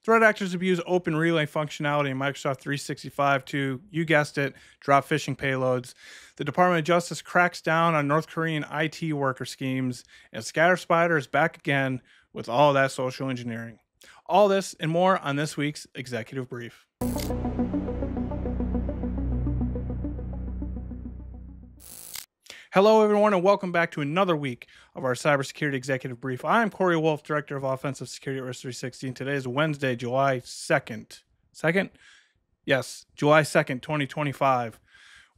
threat actors abuse open relay functionality in Microsoft 365 to, you guessed it, drop phishing payloads. The Department of Justice cracks down on North Korean IT worker schemes, and ScatterSpider is back again with all that social engineering. All this and more on this week's Executive Brief. Hello, everyone, and welcome back to another week of our Cybersecurity Executive Brief. I'm Corey Wolf, Director of Offensive Security at Resurfaces, and today is Wednesday, July 2nd. Yes, July 2nd, 2025.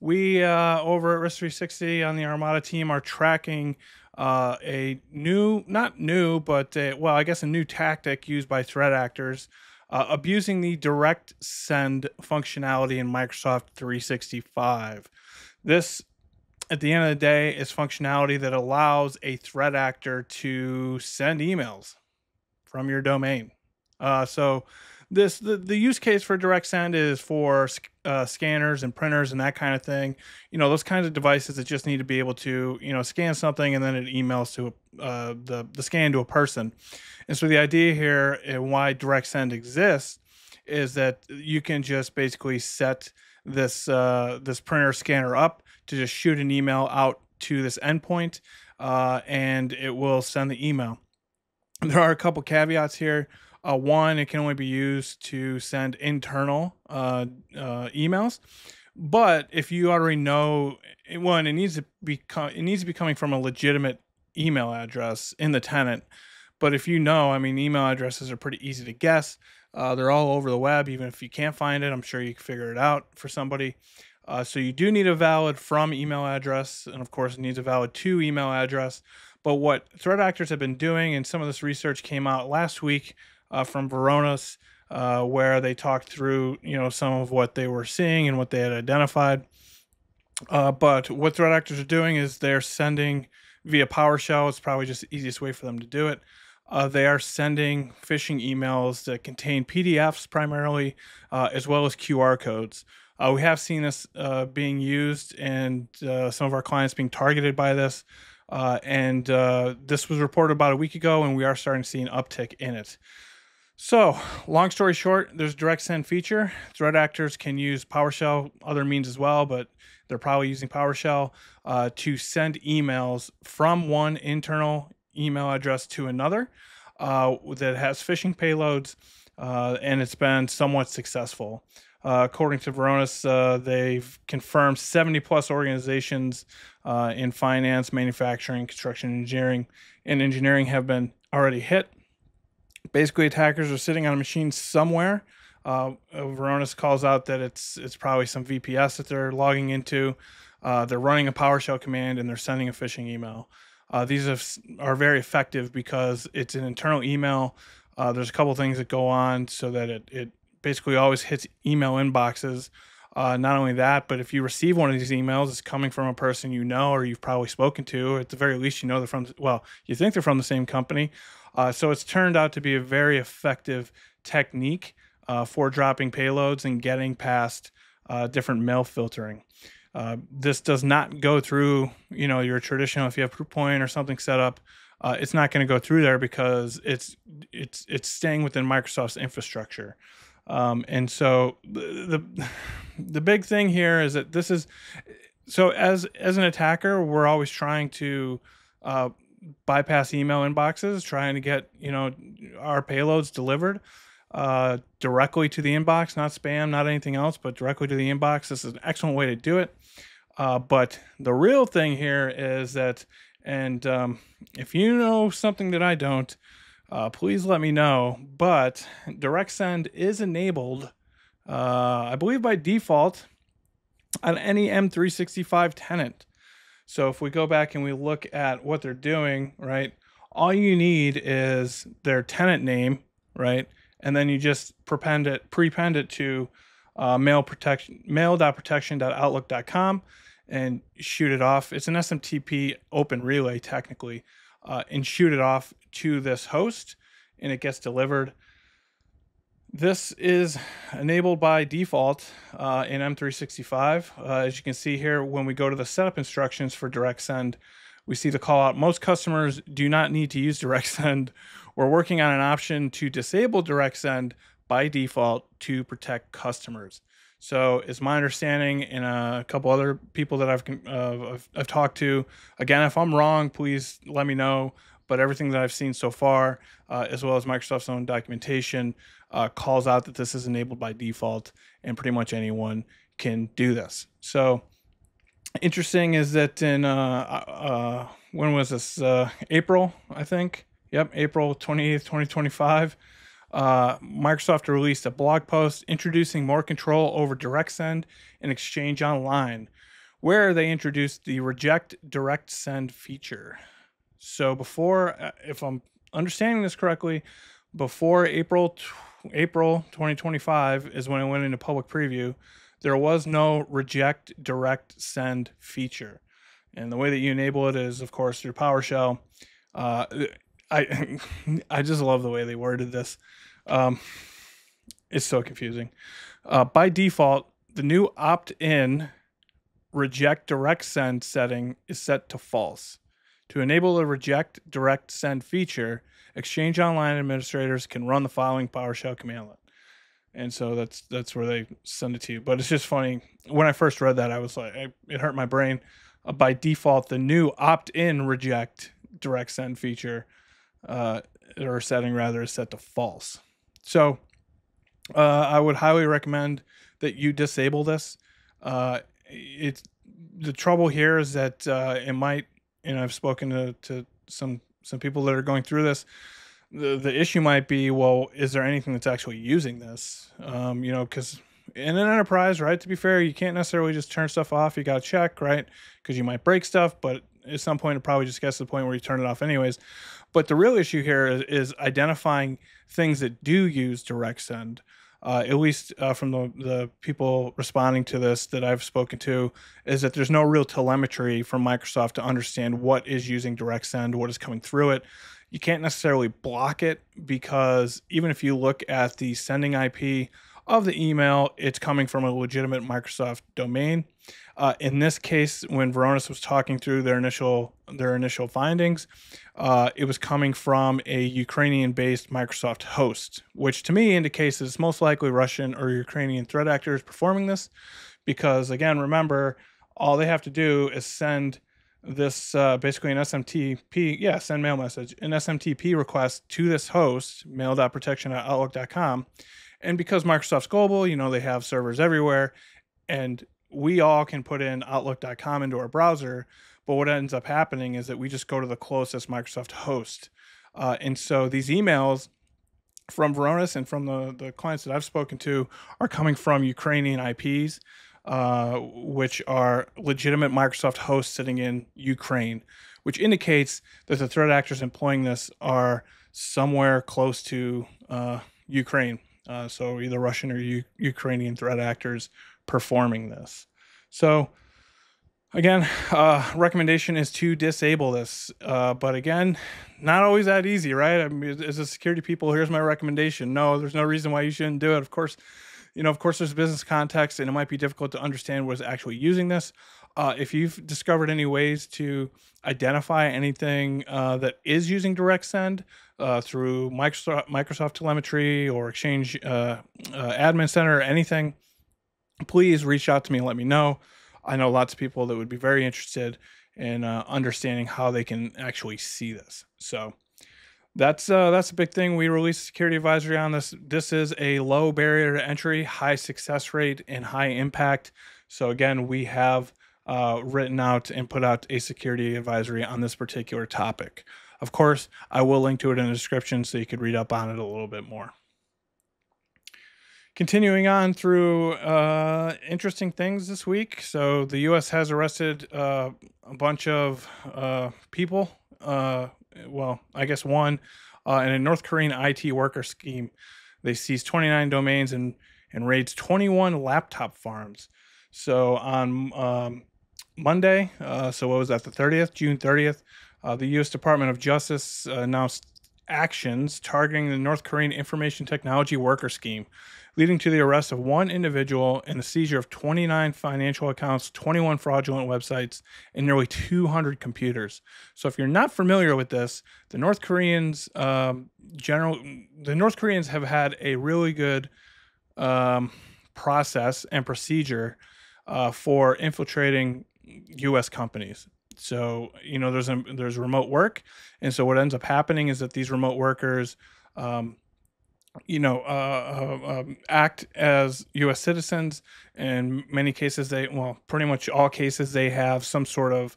We, over at Resurfaces on the Armada team, are tracking a new, not new, but, I guess a new tactic used by threat actors abusing the direct send functionality in Microsoft 365. This, at the end of the day, is functionality that allows a threat actor to send emails from your domain. So the use case for direct send is for scanners and printers and that kind of thing. You know, those kinds of devices that just need to be able to, scan something and then it emails to the scan to a person. And so the idea here and why direct send exists is that you can just basically set this printer scanner up to just shoot an email out to this endpoint, and it will send the email. There are a couple caveats here. One, it can only be used to send internal emails. But if you already know, one, it needs to be coming from a legitimate email address in the tenant. But if you know, email addresses are pretty easy to guess. They're all over the web. Even if you can't find it, I'm sure you can figure it out for somebody. So you do need a valid from email address, and of course it needs a valid to email address. But what threat actors have been doing, and some of this research came out last week from Varonis, where they talked through, some of what they were seeing and what they had identified. But what threat actors are doing is they're sending via PowerShell. It's probably just the easiest way for them to do it. They are sending phishing emails that contain PDFs primarily, as well as QR codes. We have seen this being used, and some of our clients being targeted by this. This was reported about a week ago, and we are starting to see an uptick in it. So, long story short, there's a direct send feature. Threat actors can use PowerShell, other means as well, but they're probably using PowerShell to send emails from one internal email address to another that has phishing payloads, and it's been somewhat successful. According to Varonis, they've confirmed 70 plus organizations in finance, manufacturing, construction, and engineering have been already hit. Basically, attackers are sitting on a machine somewhere. Varonis calls out that it's probably some VPS that they're logging into. They're running a PowerShell command and they're sending a phishing email. These are very effective because it's an internal email. There's a couple things that go on so that it basically always hits email inboxes. Not only that, but if you receive one of these emails, it's coming from a person you know or you've probably spoken to. At the very least, you know they're from, you think they're from the same company. So it's turned out to be a very effective technique for dropping payloads and getting past different mail filtering. This does not go through, your traditional, if you have Proofpoint or something set up, it's not going to go through there because it's staying within Microsoft's infrastructure. And so the big thing here is that this is, so as an attacker, we're always trying to bypass email inboxes, trying to get, our payloads delivered directly to the inbox, not spam, not anything else, but directly to the inbox. This is an excellent way to do it. But the real thing here is that, and if you know something that I don't, please let me know. But direct send is enabled, I believe by default, on any M365 tenant. So if we go back and we look at what they're doing, right, all you need is their tenant name, right, and then you just prepend it to mail.protection.outlook.com and shoot it off. It's an SMTP open relay technically, and shoot it off to this host, and it gets delivered. This is enabled by default in M365. As you can see here, when we go to the setup instructions for direct send, we see the call out. Most customers do not need to use direct send. We're working on an option to disable direct send, by default to protect customers. So it's my understanding, and a couple other people that I've talked to. Again, if I'm wrong, please let me know. But everything that I've seen so far, as well as Microsoft's own documentation, calls out that this is enabled by default, and pretty much anyone can do this. So interesting is that in when was this? April, I think. Yep, April 28th, 2025. Microsoft released a blog post introducing more control over direct send and exchange online, where they introduced the reject direct send feature. So before, if I'm understanding this correctly, before April 2025 is when it went into public preview, there was no reject direct send feature. And the way that you enable it is, of course, through PowerShell. I I just love the way they worded this. It's so confusing. By default, the new opt-in reject direct send setting is set to false. To enable the reject direct send feature, Exchange Online administrators can run the following PowerShell commandlet. And so that's where they send it to you. But it's just funny. When I first read that, I was like, it hurt my brain. By default, the new opt-in reject direct send feature or setting rather is set to false. So I would highly recommend that you disable this. It's the trouble here is that it might, and I've spoken to some people that are going through this. The issue might be, well, is there anything that's actually using this? Because in an enterprise, right, to be fair, you can't necessarily just turn stuff off. You got to check, right? Because you might break stuff, but at some point it probably just gets to the point where you turn it off anyways. But the real issue here is identifying things that do use direct send. At least from the people responding to this that I've spoken to, is that there's no real telemetry from Microsoft to understand what is using direct send, what is coming through it. You can't necessarily block it, because even if you look at the sending IP of the email, it's coming from a legitimate Microsoft domain. In this case, when Varonis was talking through their initial findings, it was coming from a Ukrainian-based Microsoft host, which to me indicates that it's most likely Russian or Ukrainian threat actors performing this. Because again, remember, all they have to do is send this basically an SMTP, send mail message, an SMTP request to this host, mail.protection@outlook.com. And because Microsoft's global, they have servers everywhere, and we all can put in outlook.com into our browser. But what ends up happening is that we just go to the closest Microsoft host. And so these emails from Varonis and from the clients that I've spoken to are coming from Ukrainian IPs, which are legitimate Microsoft hosts sitting in Ukraine, which indicates that the threat actors employing this are somewhere close to Ukraine. So either Russian or Ukrainian threat actors performing this. So again, recommendation is to disable this. But again, not always that easy, right? I mean, as a security people, here's my recommendation. No, there's no reason why you shouldn't do it. Of course, there's business context, and it might be difficult to understand what is actually using this. If you've discovered any ways to identify anything that is using direct send through Microsoft telemetry or Exchange Admin Center or anything, please reach out to me and let me know. I know lots of people that would be very interested in understanding how they can actually see this. So that's a big thing. We released a security advisory on this. This is a low barrier to entry, high success rate, and high impact. So again, we have written out and put out a security advisory on this particular topic. Of course, I will link to it in the description so you could read up on it a little bit more. Continuing on through interesting things this week. So the U.S. has arrested a bunch of people. Well, I guess one in a North Korean IT worker scheme. They seized 29 domains and raids 21 laptop farms. So on Monday, so what was that, the 30th, June 30th, the U.S. Department of Justice announced actions targeting the North Korean information technology worker scheme, leading to the arrest of one individual and the seizure of 29 financial accounts, 21 fraudulent websites, and nearly 200 computers. So if you're not familiar with this, the North Koreans have had a really good process and procedure for infiltrating U.S. companies. So, there's remote work. And so what ends up happening is that these remote workers, act as U.S. citizens. In many cases, pretty much all cases, they have some sort of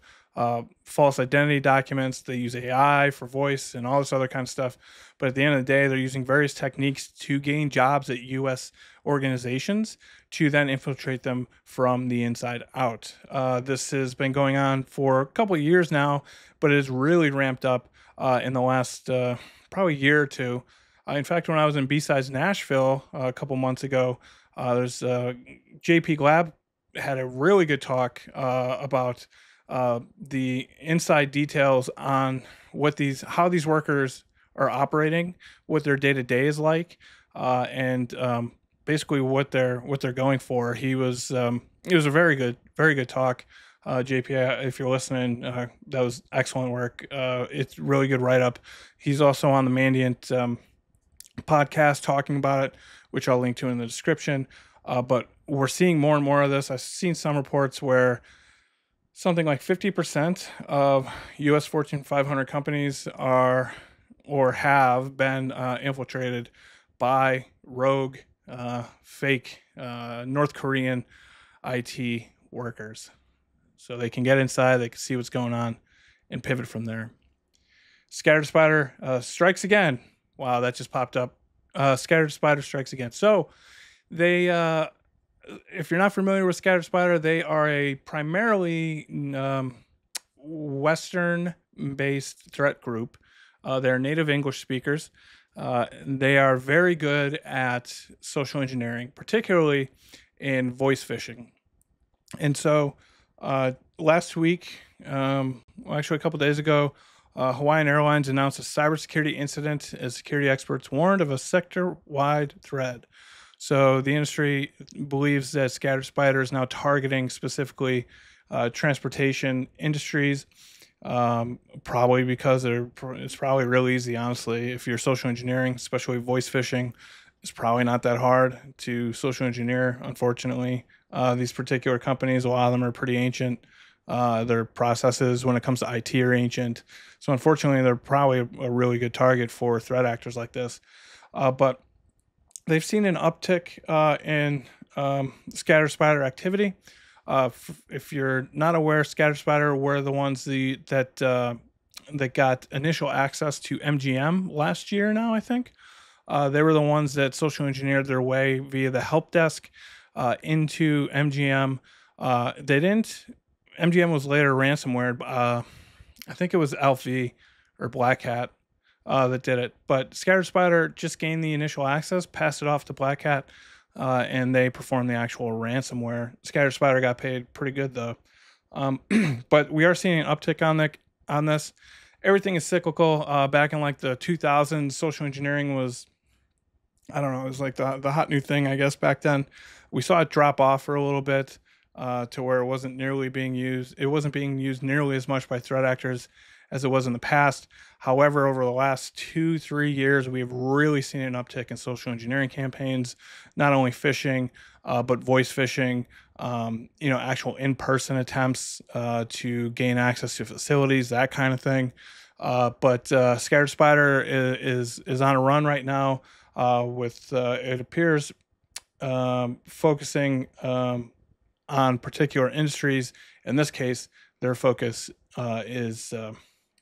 false identity documents. They use AI for voice and all this other kind of stuff. But at the end of the day, they're using various techniques to gain jobs at U.S. organizations to then infiltrate them from the inside out. This has been going on for a couple of years now, but it has really ramped up in the last probably year or two. In fact, when I was in B-Sides Nashville a couple months ago, there's JP Glab had a really good talk about the inside details on how these workers are operating, what their day-to-day is like, and basically what they're going for. It was a very good talk. JP, if you're listening, that was excellent work. It's really good write-up. He's also on the Mandiant podcast talking about it, which I'll link to in the description. But we're seeing more and more of this. I've seen some reports where something like 50% of U.S. Fortune 500 companies are or have been infiltrated by rogue, fake North Korean IT workers. So they can get inside, they can see what's going on, and pivot from there. Scattered Spider strikes again. Wow, that just popped up. Scattered Spider strikes again. So they, if you're not familiar with Scattered Spider, they are a primarily Western-based threat group. They're native English speakers. They are very good at social engineering, particularly in voice phishing. And so last week, actually a couple days ago, Hawaiian Airlines announced a cybersecurity incident as security experts warned of a sector-wide threat. So the industry believes that Scattered Spider is now targeting specifically transportation industries, probably because it's probably real easy, honestly. If you're social engineering, especially voice phishing, it's probably not that hard to social engineer, unfortunately. These particular companies, a lot of them are pretty ancient. Their processes when it comes to IT are ancient. So unfortunately, they're probably a really good target for threat actors like this. But they've seen an uptick in Scattered Spider activity. If you're not aware, Scattered Spider were the ones that got initial access to MGM last year now, I think. They were the ones that social engineered their way via the help desk into MGM. MGM was later ransomware. I think it was LV or Black Hat that did it. But Scattered Spider just gained the initial access, passed it off to Black Hat, and they performed the actual ransomware. Scattered Spider got paid pretty good though. But we are seeing an uptick on this. Everything is cyclical. Back in like the 2000s, social engineering was, I don't know, it was like the hot new thing, I guess, back then. We saw it drop off for a little bit to where it wasn't nearly being used. It wasn't being used nearly as much by threat actors as it was in the past. However, over the last 2-3 years, we've really seen an uptick in social engineering campaigns, not only phishing, but voice phishing, actual in-person attempts to gain access to facilities, that kind of thing. But Scattered Spider is on a run right now with, it appears, focusing on particular industries. In this case, their focus is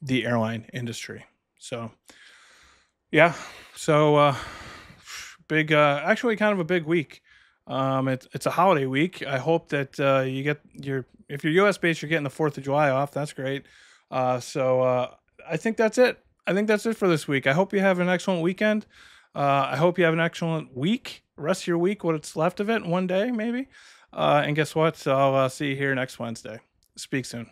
the airline industry. So, yeah. So, big, actually kind of a big week. It's a holiday week. I hope that you get if you're US based, you're getting the 4th of July off. That's great. So I think that's it. I think that's it for this week. I hope you have an excellent weekend. I hope you have an excellent week, rest of your week, what's left of it, one day maybe. And guess what? I'll see you here next Wednesday. Speak soon.